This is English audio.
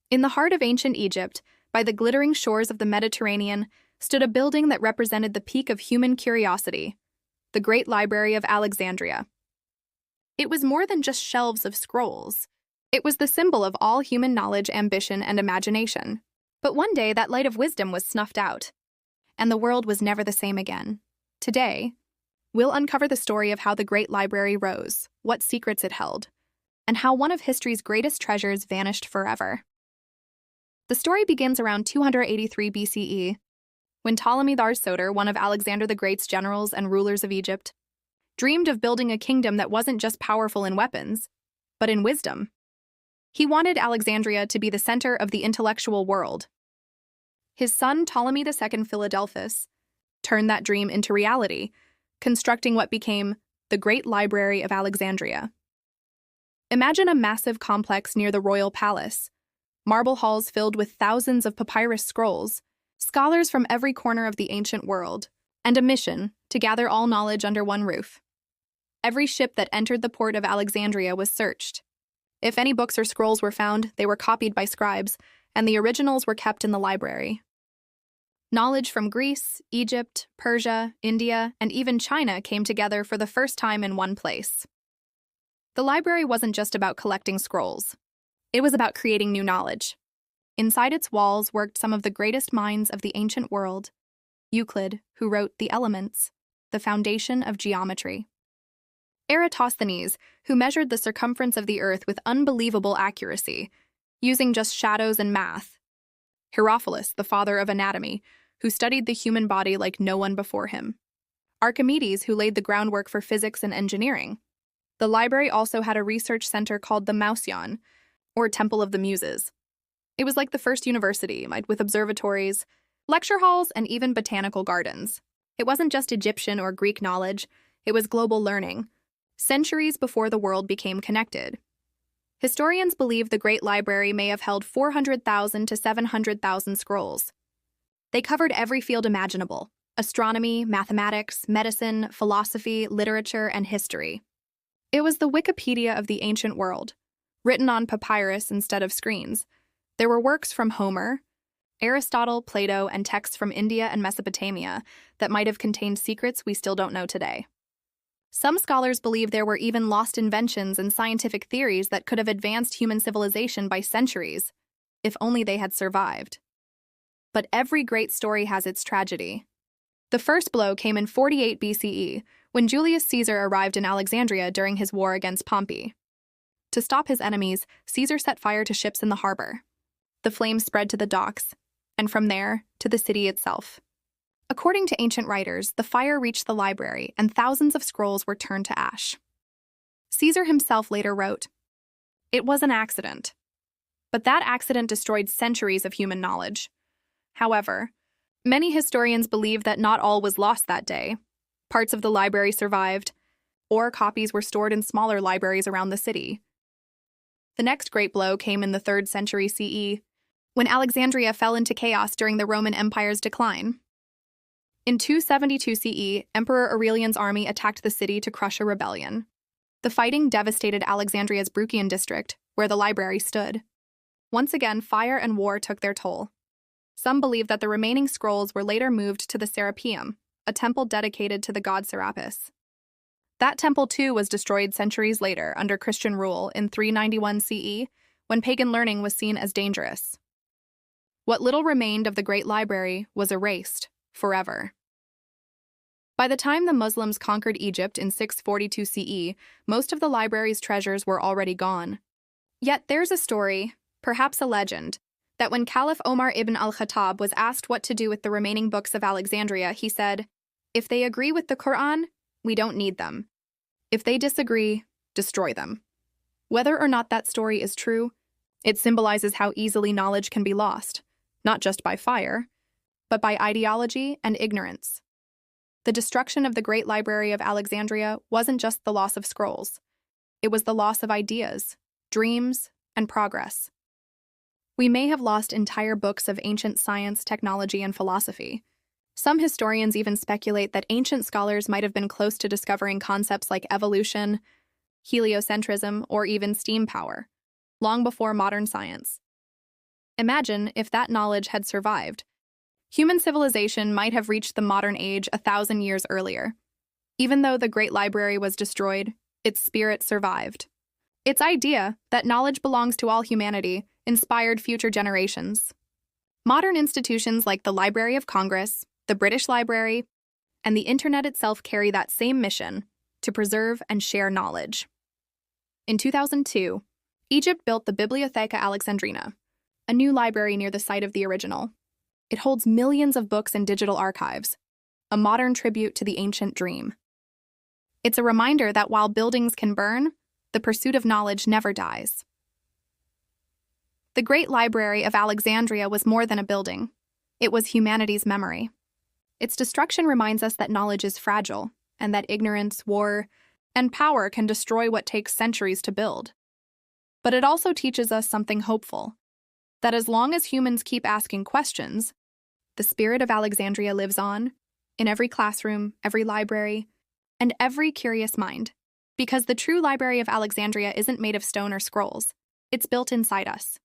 In the heart of ancient Egypt, by the glittering shores of the Mediterranean, stood a building that represented the peak of human curiosity, the Great Library of Alexandria. It was more than just shelves of scrolls. It was the symbol of all human knowledge, ambition, and imagination. But one day, that light of wisdom was snuffed out, and the world was never the same again. Today, we'll uncover the story of how the Great Library rose, what secrets it held, and how one of history's greatest treasures vanished forever. The story begins around 283 BCE, when Ptolemy Soter, one of Alexander the Great's generals and rulers of Egypt, dreamed of building a kingdom that wasn't just powerful in weapons, but in wisdom. He wanted Alexandria to be the center of the intellectual world. His son, Ptolemy II Philadelphus, turned that dream into reality, constructing what became the Great Library of Alexandria. Imagine a massive complex near the royal palace, marble halls filled with thousands of papyrus scrolls, scholars from every corner of the ancient world, and a mission to gather all knowledge under one roof. Every ship that entered the port of Alexandria was searched. If any books or scrolls were found, they were copied by scribes, and the originals were kept in the library. Knowledge from Greece, Egypt, Persia, India, and even China came together for the first time in one place. The library wasn't just about collecting scrolls. It was about creating new knowledge. Inside its walls worked some of the greatest minds of the ancient world. Euclid, who wrote The Elements, the foundation of geometry. Eratosthenes, who measured the circumference of the earth with unbelievable accuracy, using just shadows and math. Herophilus, the father of anatomy, who studied the human body like no one before him. Archimedes, who laid the groundwork for physics and engineering. The library also had a research center called the Mouseion, or Temple of the Muses. It was like the first university, with observatories, lecture halls, and even botanical gardens. It wasn't just Egyptian or Greek knowledge, it was global learning, centuries before the world became connected. Historians believe the Great Library may have held 400,000 to 700,000 scrolls. They covered every field imaginable: astronomy, mathematics, medicine, philosophy, literature, and history. It was the Wikipedia of the ancient world, written on papyrus instead of screens. There were works from Homer, Aristotle, Plato, and texts from India and Mesopotamia that might have contained secrets we still don't know today. Some scholars believe there were even lost inventions and scientific theories that could have advanced human civilization by centuries, if only they had survived. But every great story has its tragedy. The first blow came in 48 BCE, when Julius Caesar arrived in Alexandria during his war against Pompey. To stop his enemies, Caesar set fire to ships in the harbor. The flames spread to the docks, and from there, to the city itself. According to ancient writers, the fire reached the library and thousands of scrolls were turned to ash. Caesar himself later wrote, "It was an accident." But that accident destroyed centuries of human knowledge. However, many historians believe that not all was lost that day. Parts of the library survived, or copies were stored in smaller libraries around the city. The next great blow came in the 3rd century CE, when Alexandria fell into chaos during the Roman Empire's decline. In 272 CE, Emperor Aurelian's army attacked the city to crush a rebellion. The fighting devastated Alexandria's Bruchian district, where the library stood. Once again, fire and war took their toll. Some believe that the remaining scrolls were later moved to the Serapeum, a temple dedicated to the god Serapis. That temple, too, was destroyed centuries later under Christian rule in 391 CE, when pagan learning was seen as dangerous. What little remained of the Great Library was erased forever. By the time the Muslims conquered Egypt in 642 CE, most of the library's treasures were already gone. Yet there's a story, perhaps a legend, that when Caliph Omar ibn al-Khattab was asked what to do with the remaining books of Alexandria, he said, "If they agree with the Quran, we don't need them. If they disagree, destroy them." Whether or not that story is true, it symbolizes how easily knowledge can be lost, not just by fire, but by ideology and ignorance. The destruction of the Great Library of Alexandria wasn't just the loss of scrolls. It was the loss of ideas, dreams, and progress. We may have lost entire books of ancient science, technology, and philosophy. Some historians even speculate that ancient scholars might have been close to discovering concepts like evolution, heliocentrism, or even steam power, long before modern science. Imagine if that knowledge had survived. Human civilization might have reached the modern age 1,000 years earlier. Even though the Great Library was destroyed, its spirit survived. Its idea that knowledge belongs to all humanity inspired future generations. Modern institutions like the Library of Congress, the British Library, and the Internet itself carry that same mission to preserve and share knowledge. In 2002, Egypt built the Bibliotheca Alexandrina, a new library near the site of the original. It holds millions of books and digital archives, a modern tribute to the ancient dream. It's a reminder that while buildings can burn, the pursuit of knowledge never dies. The Great Library of Alexandria was more than a building. It was humanity's memory. Its destruction reminds us that knowledge is fragile, and that ignorance, war, and power can destroy what takes centuries to build. But it also teaches us something hopeful, that as long as humans keep asking questions, the spirit of Alexandria lives on, in every classroom, every library, and every curious mind. Because the true Library of Alexandria isn't made of stone or scrolls. It's built inside us.